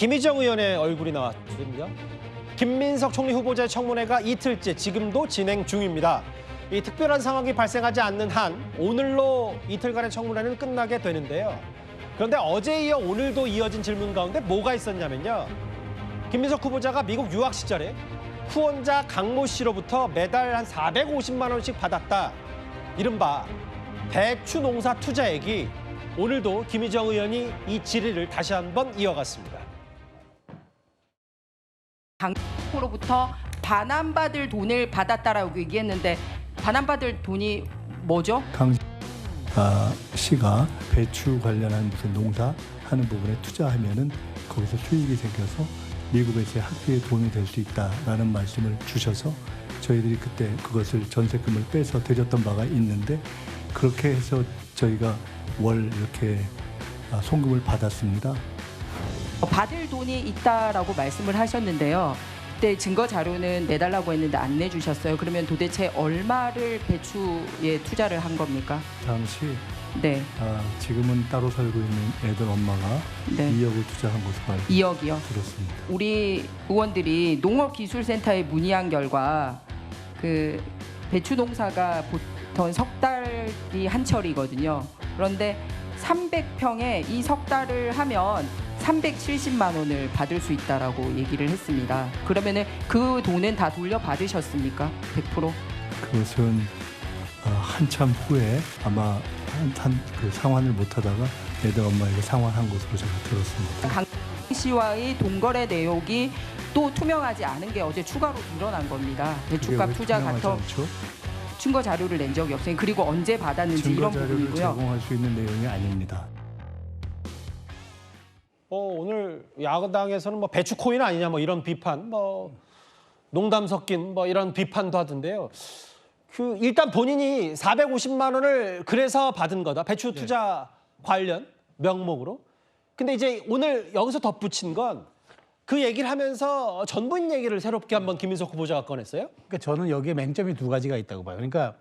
김희정 의원의 얼굴이 나왔습니다. 김민석 총리 후보자의 청문회가 이틀째 지금도 진행 중입니다. 이 특별한 상황이 발생하지 않는 한 오늘로 이틀간의 청문회는 끝나게 되는데요. 그런데 어제에 이어 오늘도 이어진 질문 가운데 뭐가 있었냐면요. 김민석 후보자가 미국 유학 시절에 후원자 강모 씨로부터 매달 한 450만 원씩 받았다. 이른바 배추 농사 투자액이 오늘도 김희정 의원이 이 질의를 다시 한번 이어갔습니다. 강로부터 반환받을 돈을 받았다라고 얘기했는데 반환받을 돈이 뭐죠? 강 씨가 배추 관련한 무슨 농사 하는 부분에 투자하면은 거기서 수익이 생겨서 미국에서의 학비에 도움이 될 수 있다라는 말씀을 주셔서 저희들이 그때 그것을 전세금을 빼서 드렸던 바가 있는데 그렇게 해서 저희가 월 이렇게 송금을 받았습니다. 받을 돈이 있다라고 말씀을 하셨는데요. 그때 증거 자료는 내달라고 했는데 안 내주셨어요. 그러면 도대체 얼마를 배추에 투자를 한 겁니까? 당시 네. 지금은 따로 살고 있는 애들 엄마가 네. 2억을 투자한 것으로 알고 2억이요. 들었습니다. 우리 의원들이 농업기술센터에 문의한 결과 그 배추 농사가 보통 석 달이 한철이거든요. 그런데 300평에 이 석 달을 하면 370만 원을 받을 수 있다라고 얘기를 했습니다. 그러면은 그 돈은 다 돌려받으셨습니까? 100%? 그것은 한참 후에 아마 그 상환을 못하다가 애들 엄마에게 상환한 것으로 제가 들었습니다. 강 씨와의 동거래 내역이 또 투명하지 않은 게 어제 추가로 드러난 겁니다. 배추값 투자 같은 증거 자료를 낸 적이 없어요. 그리고 언제 받았는지 이런 증거 자료를 부분이고요. 제공할 수 있는 내용이 아닙니다. 오늘 야당에서는 뭐 배추 코인 아니냐 뭐 이런 비판, 뭐 농담 섞인 뭐 이런 비판도 하던데요. 그 일단 본인이 450만 원을 그래서 받은 거다. 배추 투자 관련 명목으로. 근데 이제 오늘 여기서 덧붙인 건 그 얘기를 하면서 전부인 얘기를 새롭게 한번 김민석 후보자가 꺼냈어요. 그러니까 저는 여기에 맹점이 두 가지가 있다고 봐요. 그러니까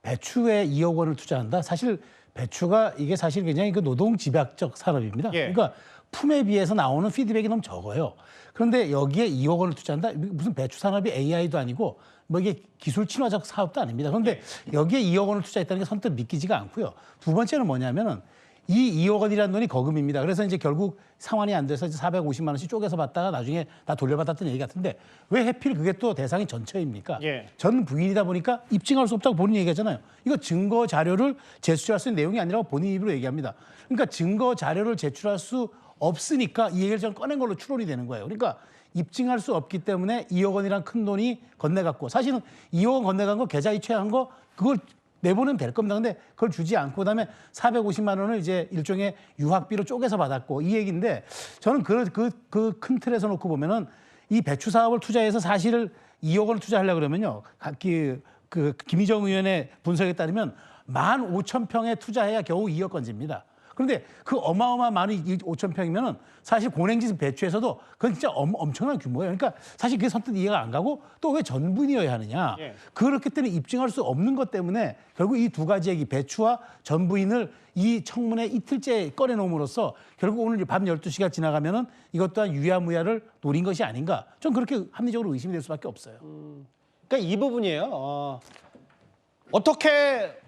배추에 2억 원을 투자한다. 사실 배추가 이게 사실 굉장히 그 노동 집약적 산업입니다. 예. 그러니까 품에 비해서 나오는 피드백이 너무 적어요. 그런데 여기에 2억 원을 투자한다. 무슨 배추 산업이 AI도 아니고 뭐 이게 기술 친화적 사업도 아닙니다. 그런데 여기에 2억 원을 투자했다는 게 선뜻 믿기지가 않고요. 두 번째는 뭐냐면은 이 2억 원이라는 돈이 거금입니다. 그래서 이제 결국 상환이 안 돼서 이제 450만 원씩 쪼개서 받다가 나중에 다 돌려받았던 얘기 같은데 왜 하필 그게 또 대상이 전처입니까? 예. 전 부인이다 보니까 입증할 수 없다고 본인이 얘기하잖아요. 이거 증거 자료를 제출할 수 있는 내용이 아니라고 본인 입으로 얘기합니다. 그러니까 증거 자료를 제출할 수 없으니까 이 얘기를 저는 꺼낸 걸로 추론이 되는 거예요. 그러니까 입증할 수 없기 때문에 2억 원이란 큰 돈이 건네갔고 사실은 2억 원 건네간 거 계좌 이체한 거 그걸 내보내면 될 겁니다. 근데 그걸 주지 않고 그다음에 450만 원을 이제 일종의 유학비로 쪼개서 받았고 이 얘기인데 저는 그 큰 틀에서 놓고 보면은 이 배추 사업을 투자해서 사실을 2억 원을 투자하려고 그러면요. 그 김희정 의원의 분석에 따르면 15,000평에 투자해야 겨우 2억 건집니다. 그런데 그 어마어마한 15,000평이면은 사실 고랭지 배추에서도 그건 진짜 엄청난 규모예요. 그러니까 사실 그게 선뜻 이해가 안 가고 또 왜 전분이어야 하느냐. 예. 그렇기 때문에 입증할 수 없는 것 때문에 결국 이 두 가지 얘기 배추와 전부인을 이 청문회 이틀째 꺼내놓음으로써 결국 오늘 밤 12시가 지나가면은 이것 또한 유야무야를 노린 것이 아닌가. 전 그렇게 합리적으로 의심이 될 수밖에 없어요. 그러니까 이 부분이에요. 어떻게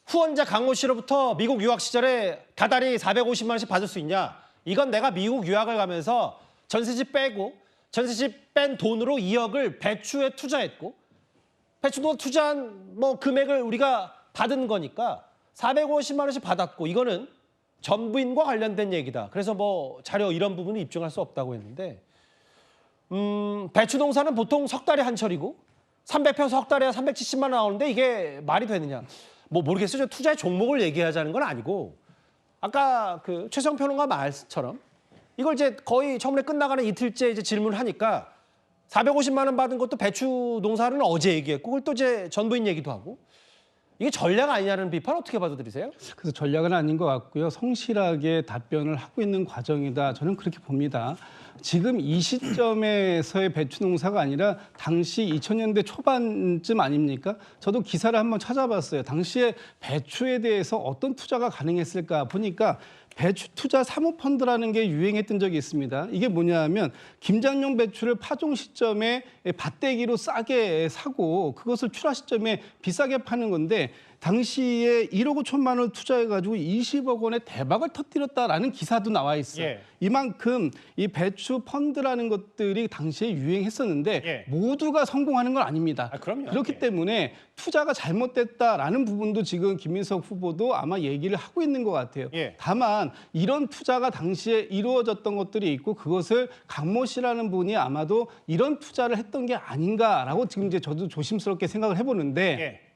후원자 강모 씨로부터 미국 유학 시절에 다달이 450만 원씩 받을 수 있냐? 이건 내가 미국 유학을 가면서 전세집 빼고 전세집 뺀 돈으로 2억을 배추에 투자했고 배추도 투자한 뭐 금액을 우리가 받은 거니까 450만 원씩 받았고 이거는 전부인과 관련된 얘기다. 그래서 뭐 자료 이런 부분은 입증할 수 없다고 했는데 배추 농사는 보통 석 달에 한철이고 300평 석 달에 370만 원 나오는데 이게 말이 되느냐? 뭐 모르겠어요. 투자의 종목을 얘기하자는 건 아니고 아까 그 최성 평론가 말처럼 이걸 이제 거의 청문회 끝나가는 이틀째 이제 질문을 하니까 450만 원 받은 것도 배추 농사는 어제 얘기했고 그걸 또 이제 전부인 얘기도 하고 이게 전략 아니냐는 비판 어떻게 받아들이세요? 그래서 전략은 아닌 것 같고요. 성실하게 답변을 하고 있는 과정이다. 저는 그렇게 봅니다. 지금 이 시점에서의 배추 농사가 아니라 당시 2000년대 초반쯤 아닙니까? 저도 기사를 한번 찾아봤어요. 당시에 배추에 대해서 어떤 투자가 가능했을까 보니까 배추 투자 사모펀드라는 게 유행했던 적이 있습니다. 이게 뭐냐면 김장용 배추를 파종 시점에 밭대기로 싸게 사고 그것을 출하 시점에 비싸게 파는 건데 당시에 1억 5천만 원을 투자해가지고 20억 원의 대박을 터뜨렸다라는 기사도 나와 있어요. 예. 이만큼 이 배추 펀드라는 것들이 당시에 유행했었는데 예. 모두가 성공하는 건 아닙니다. 아, 그럼요. 그렇기 예. 때문에 투자가 잘못됐다라는 부분도 지금 김민석 후보도 아마 얘기를 하고 있는 것 같아요. 예. 다만 이런 투자가 당시에 이루어졌던 것들이 있고 그것을 강모 씨라는 분이 아마도 이런 투자를 했던 게 아닌가라고 지금 이제 저도 조심스럽게 생각을 해보는데 예.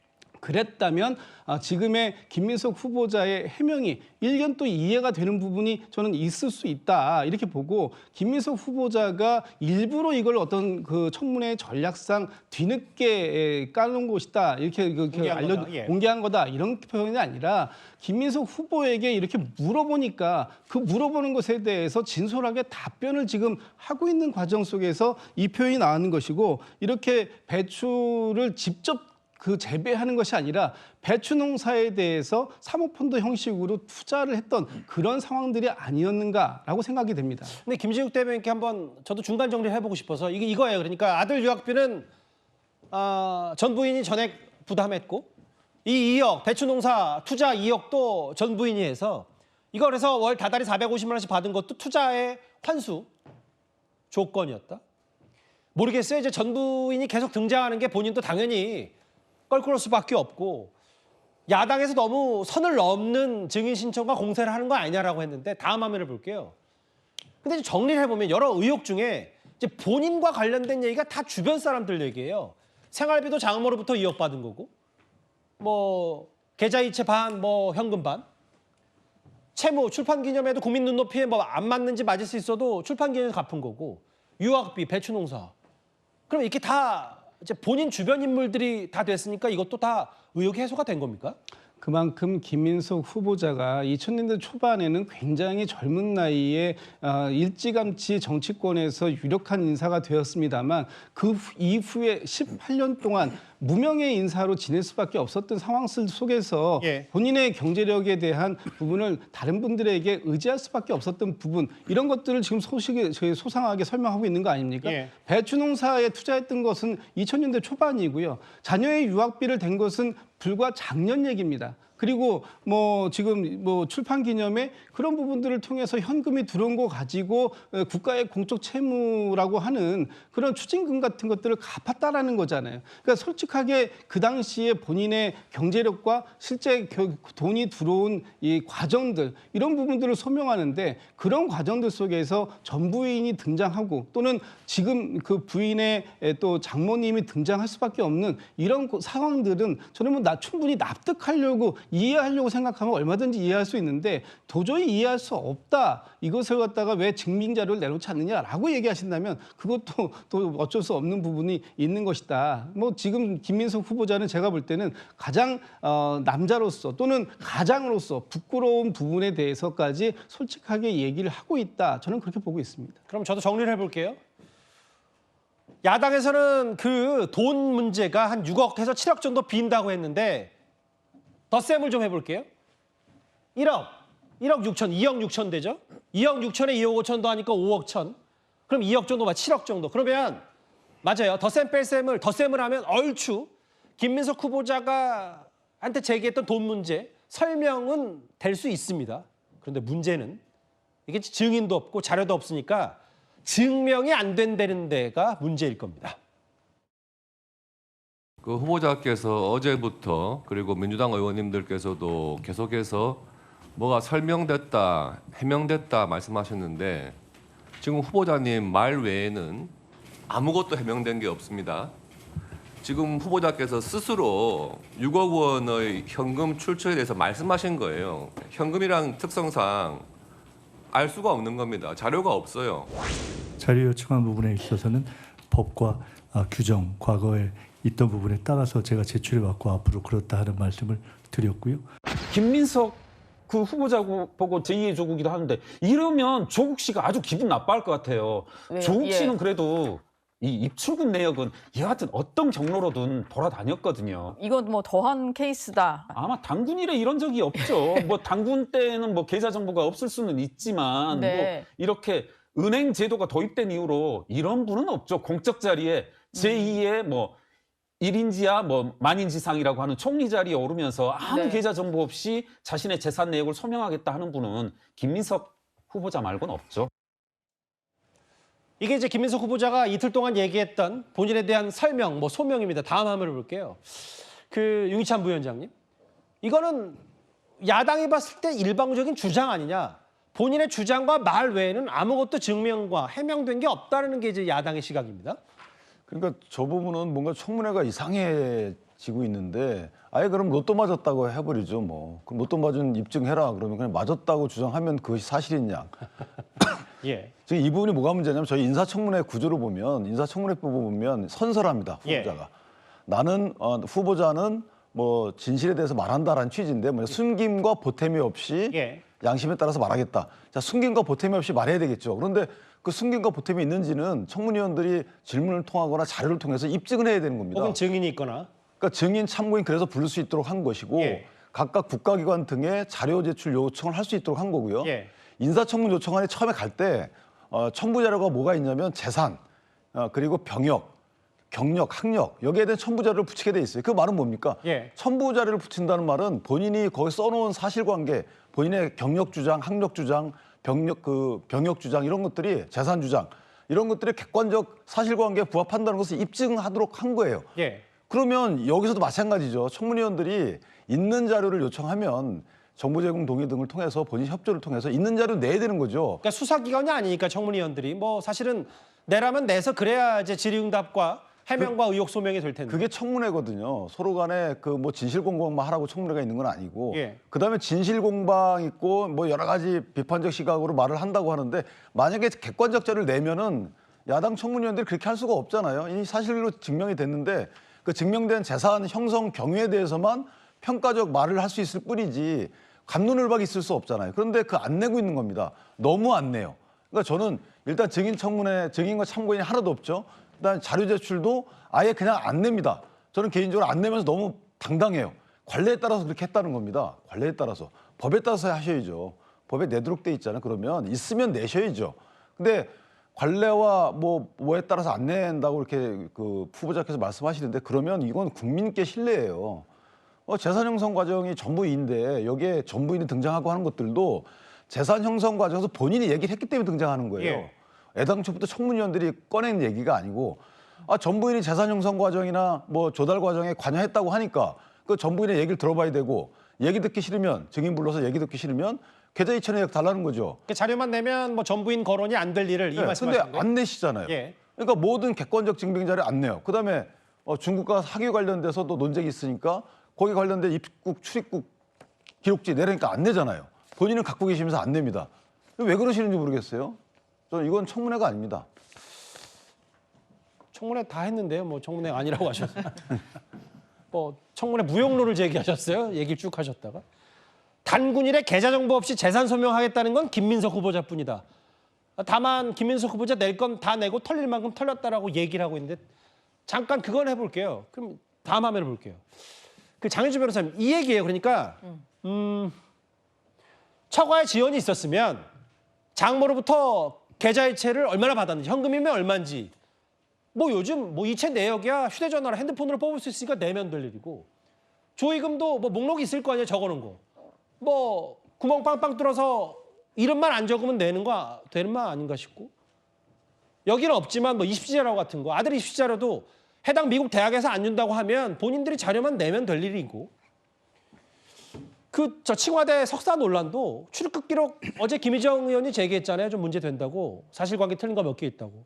그랬다면 지금의 김민석 후보자의 해명이 일견 또 이해가 되는 부분이 저는 있을 수 있다 이렇게 보고 김민석 후보자가 일부러 이걸 어떤 그 청문회 전략상 뒤늦게 까놓은 것이다 이렇게 공개한 거다. 예. 공개한 거다 이런 표현이 아니라 김민석 후보에게 이렇게 물어보니까 그 물어보는 것에 대해서 진솔하게 답변을 지금 하고 있는 과정 속에서 이 표현이 나오는 것이고 이렇게 배추를 직접 그 재배하는 것이 아니라 배추 농사에 대해서 사모펀드 형식으로 투자를 했던 그런 상황들이 아니었는가라고 생각이 됩니다. 근데 김진욱 대변인께 한번 저도 중간 정리를 해보고 싶어서 이거예요. 그러니까 아들 유학비는 전 부인이 전액 부담했고 이 2억 배추 농사 투자 2억도 전 부인이 해서 이걸 해서 월 다달이 450만 원씩 받은 것도 투자의 환수 조건이었다. 모르겠어요. 이제 전 부인이 계속 등장하는 게 본인도 당연히 껄끄러울 수밖에 없고 야당에서 너무 선을 넘는 증인 신청과 공세를 하는 거 아니냐라고 했는데 다음 화면을 볼게요. 근데 이제 정리를 해보면 여러 의혹 중에 이제 본인과 관련된 얘기가 다 주변 사람들 얘기예요. 생활비도 장모로부터 2억 받은 거고 뭐 계좌이체 반, 뭐 현금 반. 채무, 출판 기념에도 국민 눈높이에 뭐 안 맞는지 맞을 수 있어도 출판 기념에 갚은 거고 유학비, 배추 농사. 그럼 이렇게 다 이제 본인 주변 인물들이 다 됐으니까 이것도 다 의혹 해소가 된 겁니까? 그만큼 김민석 후보자가 2000년대 초반에는 굉장히 젊은 나이에 일찌감치 정치권에서 유력한 인사가 되었습니다만 그 이후에 18년 동안 무명의 인사로 지낼 수밖에 없었던 상황 속에서 예. 본인의 경제력에 대한 부분을 다른 분들에게 의지할 수밖에 없었던 부분 이런 것들을 지금 소상하게 설명하고 있는 거 아닙니까? 예. 배추 농사에 투자했던 것은 2000년대 초반이고요. 자녀의 유학비를 댄 것은 불과 작년 얘기입니다. 그리고 뭐 지금 뭐 출판 기념에 그런 부분들을 통해서 현금이 들어온 거 가지고 국가의 공적 채무라고 하는 그런 추징금 같은 것들을 갚았다라는 거잖아요. 그러니까 솔직하게 그 당시에 본인의 경제력과 실제 돈이 들어온 이 과정들 이런 부분들을 소명하는데 그런 과정들 속에서 전 부인이 등장하고 또는 지금 그 부인의 또 장모님이 등장할 수밖에 없는 이런 상황들은 저는 뭐 충분히 납득하려고 이해하려고 생각하면 얼마든지 이해할 수 있는데 도저히 이해할 수 없다. 이것을 갖다가 왜 증빙 자료를 내놓지 않느냐라고 얘기하신다면 그것도 또 어쩔 수 없는 부분이 있는 것이다. 뭐 지금 김민석 후보자는 제가 볼 때는 가장 남자로서 또는 가장으로서 부끄러운 부분에 대해서까지 솔직하게 얘기를 하고 있다. 저는 그렇게 보고 있습니다. 그럼 저도 정리를 해볼게요. 야당에서는 그 돈 문제가 한 6억에서 7억 정도 빈다고 했는데 덧셈을 좀 해볼게요. 1억 6천, 2억 6천 되죠? 2억 6천에 2억 5천도 하니까 5억 천. 그럼 2억 정도가 7억 정도. 그러면 맞아요. 덧셈을 하면 얼추 김민석 후보자가 한테 제기했던 돈 문제 설명은 될 수 있습니다. 그런데 문제는 이게 증인도 없고 자료도 없으니까 증명이 안 된다는 데가 문제일 겁니다. 그 후보자께서 어제부터 그리고 민주당 의원님들께서도 계속해서 뭐가 설명됐다, 해명됐다 말씀하셨는데 지금 후보자님 말 외에는 아무것도 해명된 게 없습니다. 지금 후보자께서 스스로 6억 원의 현금 출처에 대해서 말씀하신 거예요. 현금이란 특성상 알 수가 없는 겁니다. 자료가 없어요. 자료 요청한 부분에 있어서는 법과 규정, 과거에 있던 부분에 따라서 제가 제출해 왔고 앞으로 그렇다 하는 말씀을 드렸고요. 김민석 그 후보자 보고 제2의 조국이기도 하는데 이러면 조국 씨가 아주 기분 나빠할 것 같아요. 왜요? 조국 씨는 예. 그래도 이 입출금 내역은 여하튼 어떤 경로로든 돌아다녔거든요. 이건 뭐 더한 케이스다. 아마 당군 이래 이런 적이 없죠. 뭐 당군 때는 뭐 계좌 정보가 없을 수는 있지만 네. 뭐 이렇게 은행 제도가 도입된 이후로 이런 분은 없죠. 공적 자리에 제2의 뭐 1인지야 뭐 만인지상이라고 하는 총리 자리에 오르면서 아무 네. 계좌 정보 없이 자신의 재산 내역을 소명하겠다 하는 분은 김민석 후보자 말고는 없죠. 이게 이제 김민석 후보자가 이틀 동안 얘기했던 본인에 대한 설명, 뭐 소명입니다. 다음 화면을 볼게요. 그 윤희찬 부위원장님, 이거는 야당이 봤을 때 일방적인 주장 아니냐? 본인의 주장과 말 외에는 아무것도 증명과 해명된 게 없다는 게 이제 야당의 시각입니다. 그러니까 저 부분은 뭔가 청문회가 이상해지고 있는데 아예 그럼 로또 맞았다고 해버리죠 뭐. 그럼 로또 맞은 입증해라 그러면 그냥 맞았다고 주장하면 그것이 사실이냐. 예. 지금 이 부분이 뭐가 문제냐면 저희 인사청문회 구조를 보면 인사청문회법을 보면 선설합니다. 후보자가. 나는 후보자는 뭐 진실에 대해서 말한다라는 취지인데 뭐 숨김과 보탬이 없이 예. 양심에 따라서 말하겠다. 자, 숨김과 보탬이 없이 말해야 되겠죠. 그런데 그 숨김과 보탬이 있는지는 청문위원들이 질문을 통하거나 자료를 통해서 입증을 해야 되는 겁니다. 혹은 증인이 있거나. 그러니까 증인, 참고인 그래서 부를 수 있도록 한 것이고 예. 각각 국가기관 등의 자료 제출 요청을 할 수 있도록 한 거고요. 예. 인사청문 요청안에 처음에 갈 때 첨부 자료가 뭐가 있냐면 재산, 그리고 병역, 경력, 학력 여기에 대한 첨부 자료를 붙이게 돼 있어요. 그 말은 뭡니까? 예. 첨부 자료를 붙인다는 말은 본인이 거기 써놓은 사실관계, 본인의 경력 주장, 학력 주장, 병역 주장 이런 것들이 재산 주장 이런 것들이 객관적 사실관계에 부합한다는 것을 입증하도록 한 거예요. 예. 그러면 여기서도 마찬가지죠. 청문위원들이 있는 자료를 요청하면 정보 제공 동의 등을 통해서 본인 협조를 통해서 있는 자료 내야 되는 거죠. 그러니까 수사기관이 아니니까 청문위원들이 뭐 사실은 내라면 내서 그래야 이제 질의응답과 해명과 의혹 소명이 될 텐데. 그게 청문회거든요. 서로 간에 그 뭐 진실 공방만 하라고 청문회가 있는 건 아니고. 예. 그다음에 진실 공방 있고 뭐 여러 가지 비판적 시각으로 말을 한다고 하는데 만약에 객관적 자료를 내면은 야당 청문위원들이 그렇게 할 수가 없잖아요. 이미 사실로 증명이 됐는데 그 증명된 재산 형성 경위에 대해서만 평가적 말을 할 수 있을 뿐이지 갑론을박이 있을 수 없잖아요. 그런데 그 안 내고 있는 겁니다. 너무 안 내요. 그러니까 저는 일단 증인 청문회 증인과 참고인이 하나도 없죠. 그다음 자료 제출도 아예 그냥 안 냅니다. 저는 개인적으로 안 내면서 너무 당당해요. 관례에 따라서 그렇게 했다는 겁니다. 관례에 따라서 법에 따라서 하셔야죠. 법에 내도록 돼 있잖아요. 그러면 있으면 내셔야죠. 근데 관례와 뭐에 따라서 안 낸다고 이렇게 그 후보자께서 말씀하시는데 그러면 이건 국민께 신뢰예요. 재산 형성 과정이 전부인데 여기에 전부인이 등장하고 하는 것들도 재산 형성 과정에서 본인이 얘기를 했기 때문에 등장하는 거예요. 예. 애당초부터 청문위원들이 꺼낸 얘기가 아니고 전부인이 재산 형성 과정이나 뭐 조달 과정에 관여했다고 하니까 그 전부인의 얘기를 들어봐야 되고 얘기 듣기 싫으면 증인 불러서 얘기 듣기 싫으면 계좌 이체내역 달라는 거죠. 그 자료만 내면 뭐 전부인 거론이 안 될 일을 이 네, 말씀하시는 근데 거예요? 안 내시잖아요. 예. 그러니까 모든 객관적 증빙 자료 안 내요. 그다음에 중국과 사기 관련돼서도 논쟁이 있으니까 거기 관련된 입국 출입국 기록지 내려니까 안 내잖아요. 본인은 갖고 계시면서 안 냅니다. 왜 그러시는지 모르겠어요. 저는 이건 청문회가 아닙니다. 청문회 다 했는데요. 뭐 청문회 아니라고 하셨어요. 뭐 청문회 무용론을 제기하셨어요. 얘기를 쭉 하셨다가. 단군일에 계좌 정보 없이 재산 소명하겠다는 건 김민석 후보자뿐이다. 다만 김민석 후보자 낼 건 다 내고 털릴 만큼 털렸다라고 얘기를 하고 있는데 잠깐 그건 해볼게요. 그럼 다음 화면을 볼게요. 그 장윤주 변호사님 이 얘기예요. 그러니까 처가에 지원이 있었으면 장모로부터 계좌 이체를 얼마나 받았는지 현금이면 얼마인지 뭐 요즘 뭐 이체 내역이야 휴대전화로 핸드폰으로 뽑을 수 있으니까 내면 될 일이고 조의금도 뭐 목록이 있을 거 아니에요. 적어놓은 거. 뭐 구멍 빵빵 뚫어서 이름만 안 적으면 되는 말 아닌가 싶고 여기는 없지만 뭐 입시자료 같은 거 아들 입시자료도 해당 미국 대학에서 안 준다고 하면 본인들이 자료만 내면 될 일이고 저 칭화대 석사 논란도 출입국 기록 어제 김희정 의원이 제기했잖아요. 좀 문제된다고 사실관계 틀린 거 몇 개 있다고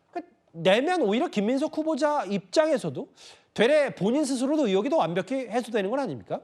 그러니까 내면 오히려 김민석 후보자 입장에서도 되레 본인 스스로도 의혹이 더 완벽히 해소되는 건 아닙니까?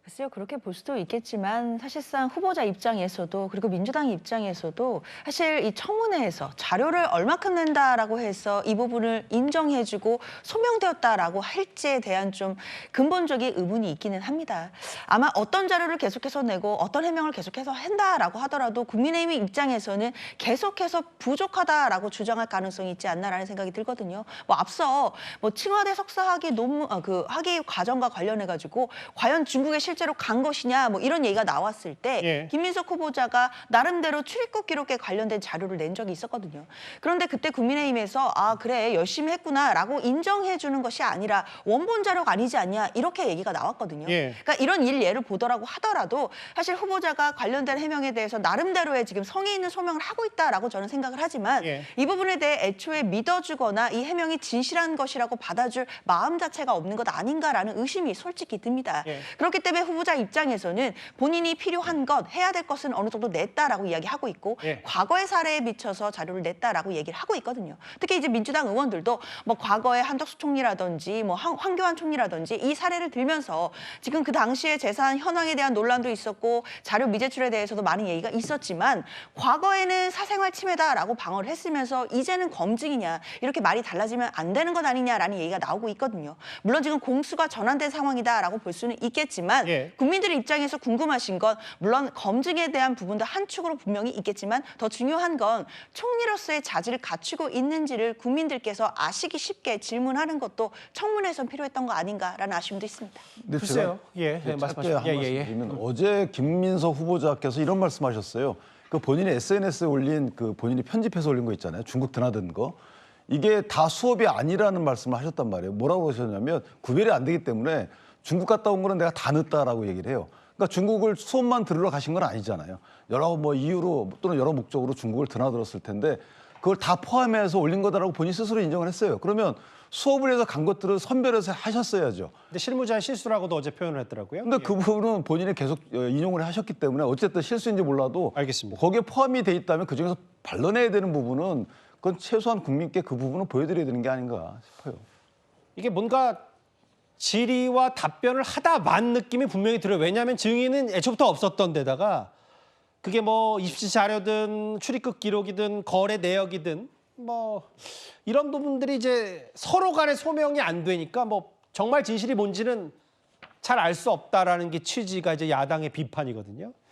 글쎄요, 그렇게 볼 수도 있겠지만 사실상 후보자 입장에서도 그리고 민주당 입장에서도 사실 이 청문회에서 자료를 얼마큼 낸다라고 해서 이 부분을 인정해주고 소명되었다라고 할지에 대한 좀 근본적인 의문이 있기는 합니다. 아마 어떤 자료를 계속해서 내고 어떤 해명을 계속해서 한다라고 하더라도 국민의힘 입장에서는 계속해서 부족하다라고 주장할 가능성이 있지 않나라는 생각이 들거든요. 뭐 앞서 뭐清華대 석사 학위 논문 그 학위 과정과 관련해 가지고 과연 중국에 실제로 간 것이냐 뭐 이런 얘기가 나왔을 때 예. 김민석 후보자가 나름대로 출입국 기록에 관련된 자료를 낸 적이 있었거든요. 그런데 그때 국민의힘에서 아 그래 열심히 했구나라고 인정해 주는 것이 아니라 원본 자료가 아니지 않냐 이렇게 얘기가 나왔거든요. 예. 그러니까 이런 예를 보더라고 하더라도 사실 후보자가 관련된 해명에 대해서 나름대로의 지금 성의 있는 소명을 하고 있다라고 저는 생각을 하지만 예. 이 부분에 대해 애초에 믿어주거나 이 해명이 진실한 것이라고 받아줄 마음 자체가 없는 것 아닌가라는 의심이 솔직히 듭니다. 예. 그렇기 때문에 후보자 입장에서는 본인이 필요한 것, 해야 될 것은 어느 정도 냈다라고 이야기하고 있고 예. 과거의 사례에 비춰서 자료를 냈다라고 얘기를 하고 있거든요. 특히 이제 민주당 의원들도 뭐 과거의 한덕수 총리라든지 뭐 황교안 총리라든지 이 사례를 들면서 지금 그 당시에 재산 현황에 대한 논란도 있었고 자료 미제출에 대해서도 많은 얘기가 있었지만 과거에는 사생활 침해다라고 방어를 했으면서 이제는 검증이냐 이렇게 말이 달라지면 안 되는 것 아니냐라는 얘기가 나오고 있거든요. 물론 지금 공수가 전환된 상황이다라고 볼 수는 있겠지만 예. 국민들 입장에서 궁금하신 건 물론 검증에 대한 부분도 한 축으로 분명히 있겠지만 더 중요한 건 총리로서의 자질을 갖추고 있는지를 국민들께서 아시기 쉽게 질문하는 것도 청문회에선 필요했던 거 아닌가라는 아쉬움도 있습니다. 근데 글쎄요. 예, 제가 말씀하시죠. 짧게 한 말씀 드리면 어제 김민석 후보자께서 이런 말씀하셨어요. 그 본인이 SNS에 올린 그 본인이 편집해서 올린 거 있잖아요. 중국 드나든 거. 이게 다 수업이 아니라는 말씀을 하셨단 말이에요. 뭐라고 하셨냐면 구별이 안 되기 때문에 중국 갔다 온 거는 내가 다 늦다라고 얘기를 해요. 그러니까 중국을 수업만 들으러 가신 건 아니잖아요. 여러 뭐 이유로 또는 여러 목적으로 중국을 드나들었을 텐데 그걸 다 포함해서 올린 거다라고 본인 스스로 인정을 했어요. 그러면 수업을 해서 간 것들을 선별해서 하셨어야죠. 근데 실무자의 실수라고도 어제 표현을 했더라고요. 근데 그 부분은 본인이 계속 인용을 하셨기 때문에 어쨌든 실수인지 몰라도 알겠습니다. 거기에 포함이 돼 있다면 그중에서 발라내야 되는 부분은 그건 최소한 국민께 그 부분은 보여드려야 되는 게 아닌가 싶어요. 이게 뭔가 질의와 답변을 하다 만 느낌이 분명히 들어요. 왜냐하면 증인은 애초부터 없었던 데다가 그게 뭐 입시 자료든 출입국 기록이든 거래 내역이든 뭐 이런 부분들이 이제 서로 간의 소명이 안 되니까 뭐 정말 진실이 뭔지는 잘 알 수 없다라는 게 취지가 이제 야당의 비판이거든요.